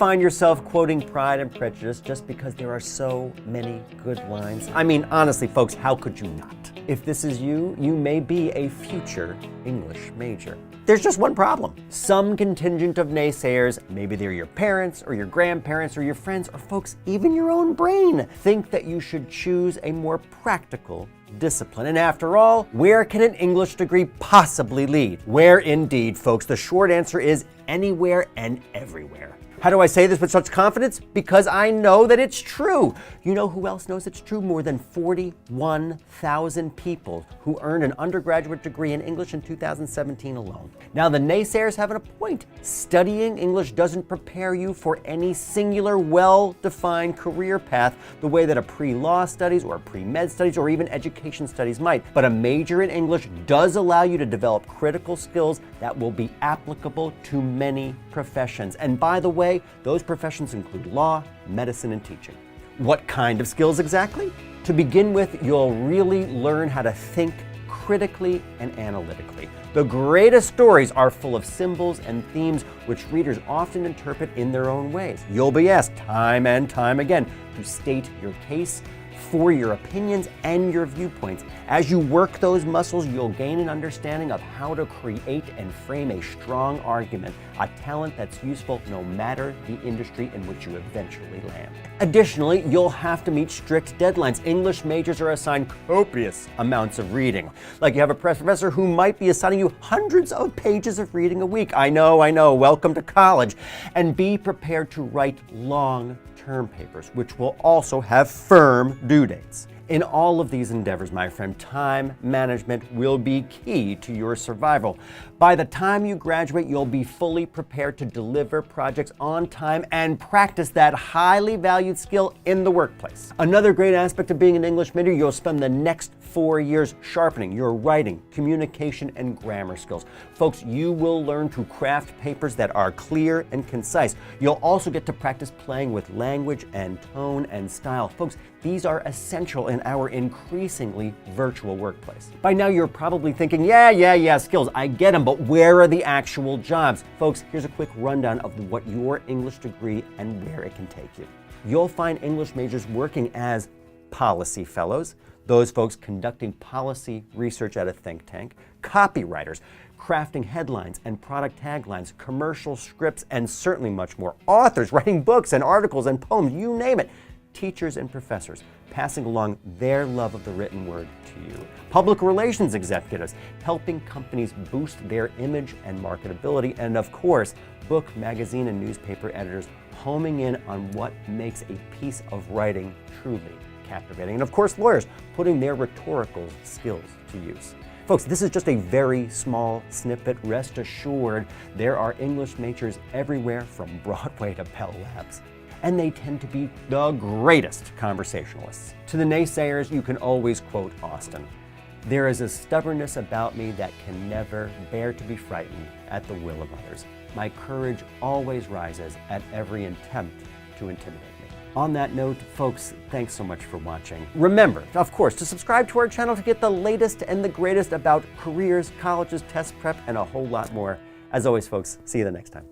find yourself quoting Pride and Prejudice just because there are so many good lines? I mean, honestly, folks, how could you not? If this is you, you may be a future English major. There's just one problem. Some contingent of naysayers, maybe they're your parents or your grandparents or your friends or folks, even your own brain, think that you should choose a more practical discipline. And after all, where can an English degree possibly lead? Where indeed, folks? The short answer is anywhere and everywhere. How do I say this with such confidence? Because I know that it's true. You know who else knows it's true? More than 41,000 people who earned an undergraduate degree in English in 2017 alone. Now, the naysayers have a point. Studying English doesn't prepare you for any singular, well-defined career path the way that a pre-law studies or a pre-med studies or even education studies might. But a major in English does allow you to develop critical skills that will be applicable to many professions. And by the way, those professions include law, medicine, and teaching. What kind of skills exactly? To begin with, you'll really learn how to think critically and analytically. The greatest stories are full of symbols and themes which readers often interpret in their own ways. You'll be asked time and time again to state your case for your opinions and your viewpoints. As you work those muscles, you'll gain an understanding of how to create and frame a strong argument, a talent that's useful no matter the industry in which you eventually land. Additionally, you'll have to meet strict deadlines. English majors are assigned copious amounts of reading. Like you have a professor who might be assigning you hundreds of pages of reading a week. I know, welcome to college. And be prepared to write long-term papers, which will also have firm due dates. In all of these endeavors, my friend, time management will be key to your survival. By the time you graduate, you'll be fully prepared to deliver projects on time and practice that highly valued skill in the workplace. Another great aspect of being an English major, you'll spend the next 4 years sharpening your writing, communication, and grammar skills. Folks, you will learn to craft papers that are clear and concise. You'll also get to practice playing with language and tone and style. Folks, these are essential in our increasingly virtual workplace. By now, you're probably thinking, yeah, skills, I get them, but where are the actual jobs? Folks, here's a quick rundown of what your English degree and where it can take you. You'll find English majors working as policy fellows, those folks conducting policy research at a think tank, copywriters, crafting headlines and product taglines, commercial scripts, and certainly much more, authors writing books and articles and poems, you name it, teachers and professors passing along their love of the written word to you, public relations executives helping companies boost their image and marketability, and of course, book, magazine, and newspaper editors homing in on what makes a piece of writing truly captivating. And of course, lawyers putting their rhetorical skills to use. Folks, this is just a very small snippet. Rest assured, there are English majors everywhere from Broadway to Bell Labs. And they tend to be the greatest conversationalists. To the naysayers, you can always quote Austen. There is a stubbornness about me that can never bear to be frightened at the will of others. My courage always rises at every attempt to intimidate me. On that note, folks, thanks so much for watching. Remember, of course, to subscribe to our channel to get the latest and the greatest about careers, colleges, test prep, and a whole lot more. As always, folks, see you the next time.